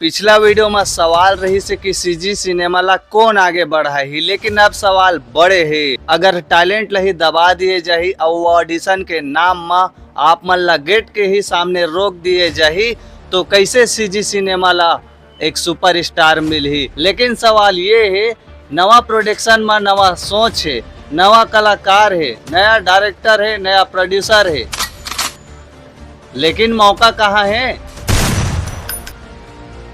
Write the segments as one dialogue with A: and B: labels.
A: पिछला वीडियो में सवाल रही से कि सीजी सिनेमा ला कौन आगे बढ़ा ही, लेकिन अब सवाल बड़े है। अगर टैलेंट लही दबा दिए जाही और ऑडिशन के नाम में आप मन ला गेट के ही सामने रोक दिए जाही तो कैसे सीजी सिनेमा ला एक सुपरस्टार मिलही। लेकिन सवाल ये है, नवा प्रोडक्शन में नवा सोच है, नवा कलाकार है, नया डायरेक्टर है, नया प्रोड्यूसर है, लेकिन मौका कहाँ है।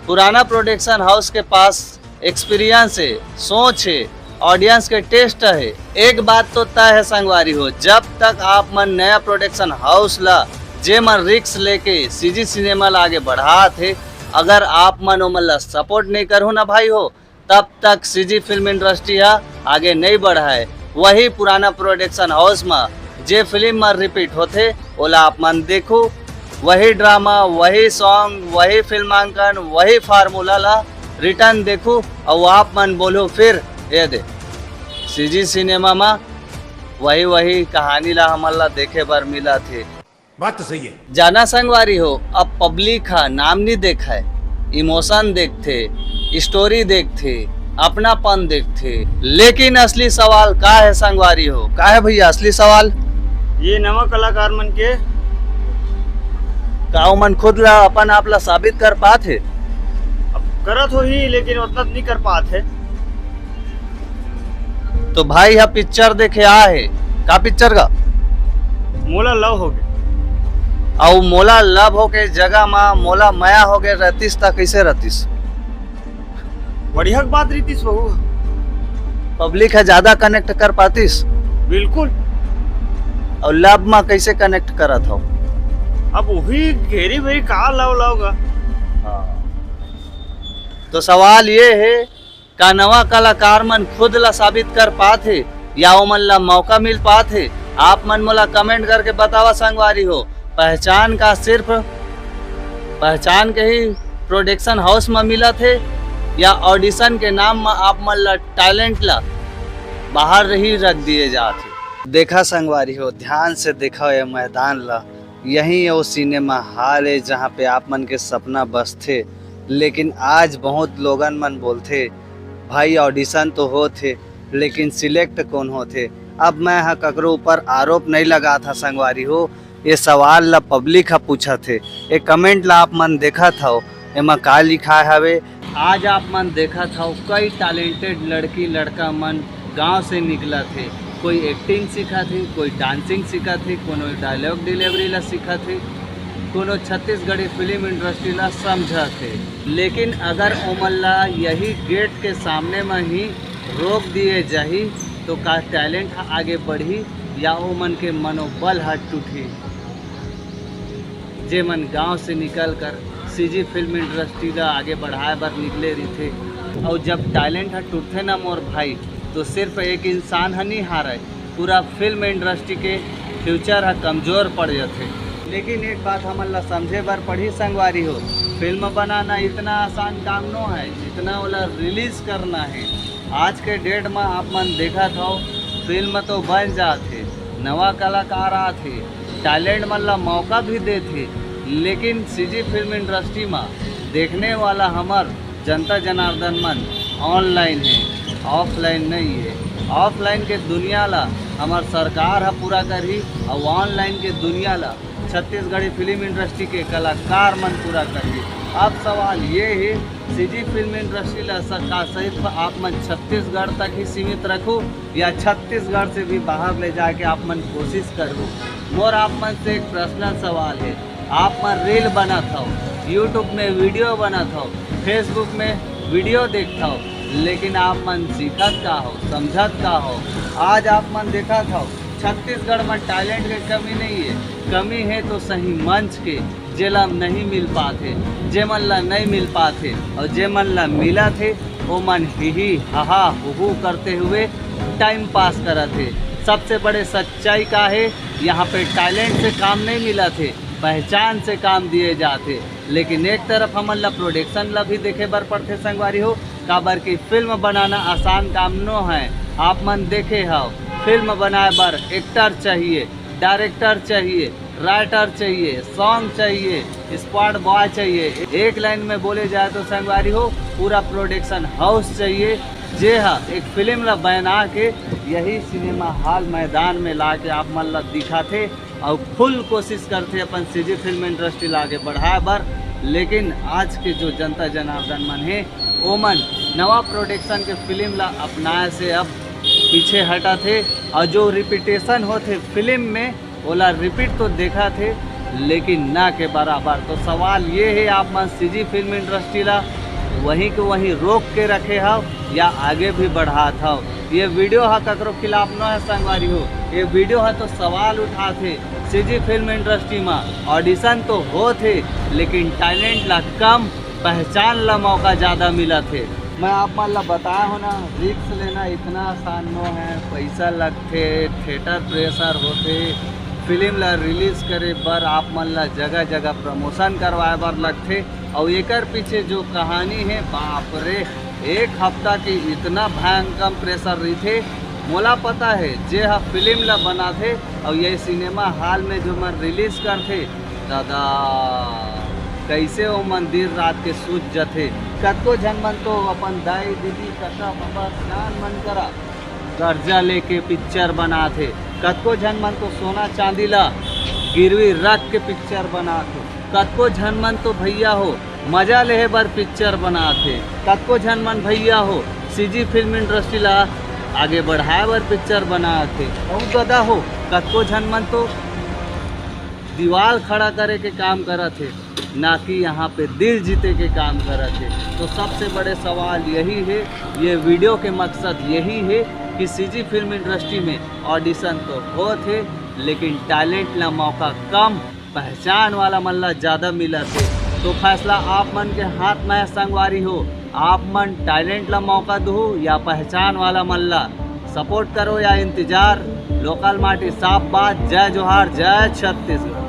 A: पुराना प्रोडक्शन हाउस के पास एक्सपीरियंस है, सोच है, ऑडियंस के टेस्ट है। एक बात तो तय है संगवारी हो, जब तक आप मन नया प्रोडक्शन हाउस ला जे मन रिक्स लेके सीजी सिनेमा ला आगे बढ़ा थे, अगर आप मन ओमन ला सपोर्ट नहीं करो ना भाई हो, तब तक सीजी फिल्म इंडस्ट्री आगे नहीं बढ़ा है। वही पुराना प्रोडक्शन हाउस में जे फिल्म में रिपीट होते ओला आप मन देखो, वही ड्रामा, वही सॉन्ग, वही फिल्मांकन, वही फार्मूला ला रिटर्न देखो और आप मन बोलो फिर ये दे सीजी सिनेमा में वही कहानी ला हमला देखे बार मिला थे।
B: बात तो सही है।
A: जाना संगवारी हो, अब पब्लिक का नाम नहीं देखा है, इमोशन देखते, स्टोरी देखते, अपनापन देखते, लेकिन असली सवाल का है संगवारी हो, का है भैया असली सवाल?
C: ये नवा कलाकार मन के
A: का मन खुद ला अपन आप ला साबित कर पाते,
C: अब करत हो ही, लेकिन उतना नहीं कर पाते।
A: तो भाई यह पिक्चर देखे आए का पिक्चर का
C: मोला लव हो गए
A: और मोला लव हो के जगह में मोला माया हो गए रहतीस ता कैसे रहतीस?
C: बढ़िया बात रीतिस बहू,
A: पब्लिक है ज्यादा कनेक्ट कर पातीस
C: बिल्कुल।
A: और लव में कैसे कनेक्ट करत हो?
C: अब वही घेरी भेरी कहा लव लव का।
A: तो सवाल ये है, का नवा कलाकार मन खुद ला साबित कर पाते या वो मन ला मौका मिल पाते? आप मन मोला कमेंट करके बतावा संगवारी हो। पहचान का सिर्फ पहचान के ही प्रोडक्शन हाउस में मिला थे या ऑडिशन के नाम में आप मन ला टैलेंट ला बाहर ही रख दिए जाते? देखा संगवारी हो, ध्यान से देखा ये मैदान ला, यही वो सिनेमा हॉल है जहाँ पे आप मन के सपना बस थे। लेकिन आज बहुत लोगन मन बोलते भाई ऑडिशन तो हो थे लेकिन सिलेक्ट कौन होते। अब मैं हाँ ककरो ऊपर आरोप नहीं लगा था संगवारी हो, ये सवाल ला पब्लिक पूछा थे, ये कमेंट ला आप मन देखा था एमा का लिखा है। आज आप मन देखा था कई टैलेंटेड लड़की लड़का मन गांव से निकला थे, कोई एक्टिंग सीखा थे, कोई डांसिंग सीखा थे, कोनो डायलॉग डिलीवरी ला सीखा थे, कोनो छत्तीसगढ़ी फिल्म इंडस्ट्री ला समझा थे। लेकिन अगर ओमन ला यही गेट के सामने में ही रोक दिए जाही तो का टैलेंट आगे बढ़ी या ओमन के मनोबल हट टूटी? जे मन गांव से निकल कर सीजी फिल्म इंडस्ट्री ला आगे बढ़ाए बर निकले रही थे, और जब टैलेंट टूटते ना मोर भाई तो सिर्फ एक इंसान नहीं हारे, पूरा फिल्म इंडस्ट्री के फ्यूचर कमज़ोर पड़ जाते। लेकिन एक बात हमन ला समझे बर पड़ी संगवारी हो, फिल्म बनाना इतना आसान काम नो है जितना वाला रिलीज करना है। आज के डेट में आप मन देखा था फिल्म तो बन जाते, नवा कलाकार आते, टैलेंट मन ला मौका भी देते, लेकिन सीजी फिल्म इंडस्ट्री में देखने वाला हमार जनता जनार्दन मन ऑनलाइन है, ऑफलाइन नहीं है। ऑफलाइन के दुनिया ला हमार सरकार पूरा करी और ऑनलाइन के दुनिया ला छत्तीसगढ़ी फिल्म इंडस्ट्री के कलाकार मन पूरा करी। अब सवाल ये है, सीजी फिल्म इंडस्ट्री ला का सिर्फ आप मन छत्तीसगढ़ तक ही सीमित रखो या छत्तीसगढ़ से भी बाहर ले जाके आप मन कोशिश करो? मोर आप मन से एक पर्सनल सवाल है, आप मन रील बना था, यूट्यूब में वीडियो बना था, फेसबुक में वीडियो देखता हो, लेकिन आप मन सीखत का हो, समझत का हो? आज आप मन देखा था छत्तीसगढ़ में टैलेंट की कमी नहीं है, कमी है तो सही मंच के जेला नहीं मिल पाते, जे मन ला नहीं मिल पाते, और जे मन ला मिला थे वो मन ही हा हु करते हुए टाइम पास करा थे। सबसे बड़े सच्चाई का है, यहाँ पे टैलेंट से काम नहीं मिला थे, पहचान से काम दिए जाते। लेकिन एक तरफ हमन ला प्रोडक्शन ला भी देखे बर पड़ते संगवारी हो, काबर की फिल्म बनाना आसान काम नो है। आप मन देखे हो फिल्म बनाए बर एक्टर चाहिए, डायरेक्टर चाहिए, राइटर चाहिए, सॉन्ग चाहिए, स्पॉट बॉय चाहिए। एक लाइन में बोले जाए तो संगवारी हो पूरा प्रोडक्शन हाउस चाहिए। जे हाँ एक फिल्म ला बना के यही सिनेमा हॉल मैदान में ला के आप मन ला दिखा थे और फुल कोशिश करते अपन सीजी फिल्म इंडस्ट्री ला के बढ़ाए बर। लेकिन आज के जो जनता जनार्दन मन है वो मन नवा प्रोडक्शन के फिल्म ला अपनाए से अब पीछे हटा थे और जो रिपीटेशन होते फिल्म में ओला रिपीट तो देखा थे लेकिन ना के बराबर। तो सवाल ये है आप मन सीजी फिल्म इंडस्ट्री ला वहीं के वहीं रोक के रखे हो या आगे भी बढ़ा था। ये वीडियो है ककरो खिलाफ न है संगवारी हो, ये वीडियो है तो सवाल उठा थे सीजी फिल्म इंडस्ट्री में ऑडिशन तो हो थे लेकिन टैलेंट ला कम, पहचान ला मौका ज़्यादा मिला थे। मैं आप मन ला बताया हो ना रिस्क लेना इतना आसान न है, पैसा लगते, थिएटर प्रेशर होते, फिल्म ला रिलीज़ करे बर आप मन ला जगह जगह प्रमोशन करवाए बर लगते और एकर पीछे जो कहानी है बाप रे, एक हफ्ता की इतना भयंकर प्रेशर रही थे। मोला पता है जे हा फिल्म ला बना थे और ये सिनेमा हॉल में जो मन रिलीज करते दादा कैसे वो मंदिर रात के सूझ जाते। कतको झन मन तो अपन दाई दीदी कका पापा स्नान मन करा कर्जा लेके पिक्चर बनाते, कतको झन मन तो सोना चांदी ला गिरवी रख के पिक्चर बनाते, कतको झन मन तो भैया हो मजा लेहे बर पिक्चर बनाते, कतको झन मन भैया हो सीजी फिल्म इंडस्ट्री ला आगे बढ़ाए बर पिक्चर बनाते और गदा हो कतको झन मन तो दीवार खड़ा करे के काम करते ना कि यहाँ पे दिल जीते के काम करते। तो सबसे बड़े सवाल यही है, ये वीडियो के मकसद यही है कि सीजी फिल्म इंडस्ट्री में ऑडिशन तो हो थे लेकिन टैलेंट ला मौका कम, पहचान वाला मन ला ज़्यादा मिला थे। तो फैसला आप मन के हाथ में संगवारी हो, आप मन टैलेंट ला मौका दो या पहचान वाला मन ला सपोर्ट करो या इंतजार। लोकल माटी साफ बात। जय जोहार, जय छत्तीसगढ़।